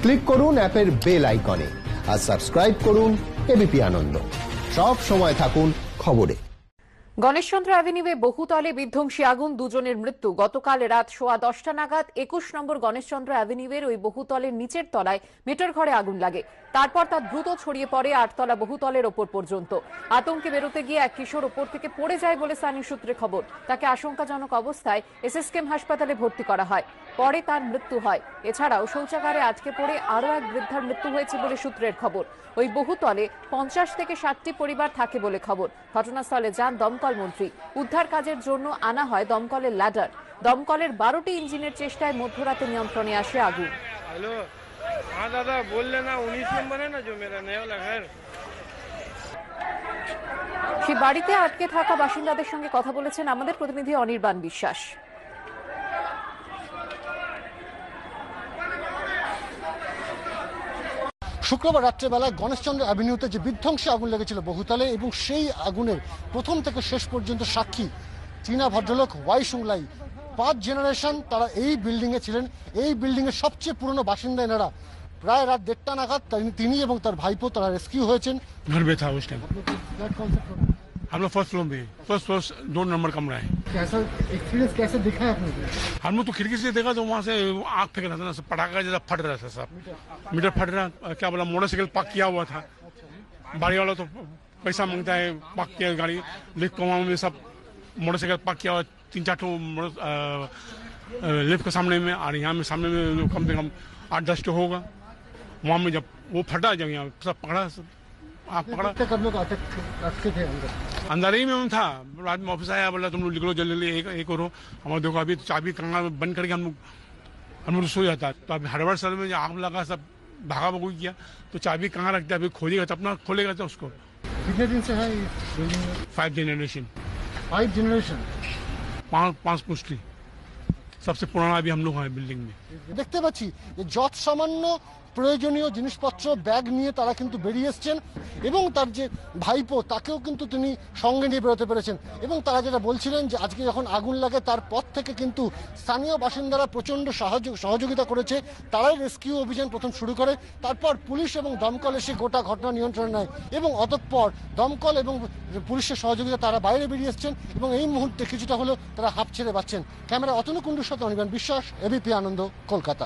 Click করুন অ্যাপের bell আইকনে আর সাবস্ক্রাইব করুন এবিপি আনন্দ। সব সময় থাকুন খবরে। গণেশচন্দ্র অ্যাভিনিউয়ে বহুতলে বিধ্বংসী আগুন, দুজনের মৃত্যু। গতকাল রাত 10:15 নাগাদ 21 নম্বর গণেশচন্দ্র অ্যাভিনিউয়ের ওই বহুতলের নিচের তলায় মেটার ঘরে আগুন লাগে। তারপর তা দ্রুত ছড়িয়ে পড়ে 8 তলা বহুতলের ওপর পর্যন্ত। আতঙ্কে বেরোতে গিয়ে এক কিশোর ওপর থেকে পড়ে যায় বলে স্থানীয় সূত্রে খবর। তাকে আশঙ্কাজনক অবস্থায় এসএসকেএম হাসপাতালে ভর্তি করা হয়, পরে তার মৃত্যু হয়। এছাড়াও শৌচাগারে আটকে পড়ে আরও এক বৃদ্ধার মৃত্যু হয়েছে বলে সূত্রের খবর। ওই বহুতলে 50 থেকে 60টি পরিবার থাকে বলে খবর। ঘটনাস্থলে যান দমকল মন্ত্রী। উদ্ধার কাজের জন্য আনা হয় দমকলের ল্যাডার। দমকলের 12টি ইঞ্জিনের চেষ্টায় মধ্যরাতে নিয়ন্ত্রণে আসে আগুন। हेलो, हाँ दादा बोल लेना, 19 नंबर है ना जो मेरा नया वाला घर। সেই বাড়িতে আটকে থাকা বাসিন্দাদের সঙ্গে কথা বলেছেন আমাদের প্রতিনিধি অনির্বাণ বিশ্বাস। শুক্রবার রাত্রেবেলায় গণেশচন্দ্র অ্যাভিনিউতে যে বিধ্বংসী আগুন লেগেছিল বহুতলে, এবং সেই আগুনের প্রথম থেকে শেষ পর্যন্ত সাক্ষী চীনা ভদ্রলোক ওয়াই সুংলাই। 5 জেনারেশন তারা এই বিল্ডিংয়ে ছিলেন। এই বিল্ডিংয়ের সবচেয়ে পুরনো বাসিন্দা এনারা। প্রায় রাত 1:30 নাগাদ তিনি এবং তার ভাইপো তারা রেস্কিউ হয়েছেন। घर पे था उस टाइम। हम लोग फर्स्ट फ्लोर में, फर्स्ट 2 नंबर कमरा है। कैसा एक्सपीरियंस कैसे दिखा है आपने? हम लोग तो खिड़की से देखा तो वहाँ से आग फेंक रहा था ना, सब पटाखा जैसा फट रहा था, सब मीटर फट रहा। क्या बोला, मोटरसाइकिल पार्क किया हुआ था। गाड़ी वाला तो पैसा मांगता है, पार्क किया गाड़ी। लिफ्ट कमाओ में सब मोटरसाइकिल पार्क किया हुआ, 3-4 ठो लिफ्ट के सामने में, और यहाँ में सामने में कम से कम 8-10 ठो होगा। वहाँ में जब वो फटा, जब यहाँ सब पकड़ा, आग पकड़ा। कब लोग अटके थे अंदर ही में था। रात में ऑफिस आया, बोला तुम लोग निकलो जल्दी, एक करो। हमारे देखो अभी चाबी कहाँ बंद करके हम लोग सो जाता। तो अभी हड़बड़ सर में आग लगा, सब भागा भगू किया, तो चाबी कहाँ रखते अभी खोजेगा तो अपना खोलेगा तो उसको। कितने दिन से है इस बिल्डिंग में? 5 जनरेशन। 5 जनरेशन, 5 पुष्टि। सबसे पुराना अभी हम लोग हैं बिल्डिंग में। দেখতে পাচ্ছি যে যত সামান্য প্রয়োজনীয় জিনিসপত্র ব্যাগ নিয়ে তারা কিন্তু বেরিয়ে এসছেন, এবং তার যে ভাইপো তাকেও কিন্তু তিনি সঙ্গে নিয়ে বেরোতে পেরেছেন। এবং তারা যেটা বলছিলেন যে আজকে যখন আগুন লাগে তারপর থেকে কিন্তু স্থানীয় বাসিন্দারা প্রচণ্ড সহযোগিতা করেছে। তারাই রেস্কিউ অভিযান প্রথম শুরু করে, তারপর পুলিশ এবং দমকল এসে গোটা ঘটনা নিয়ন্ত্রণে নেয়, এবং অতঃপর দমকল এবং পুলিশের সহযোগিতা তারা বাইরে বেরিয়ে এসছেন, এবং এই মুহূর্তে কিছুটা হলেও তারা হাঁপ ছেড়ে বাঁচছেন। ক্যামেরা অতনু কুণ্ডুর সাথে অনির্বাণ বিশ্বাস, এবিপি আনন্দ, কলকাতা।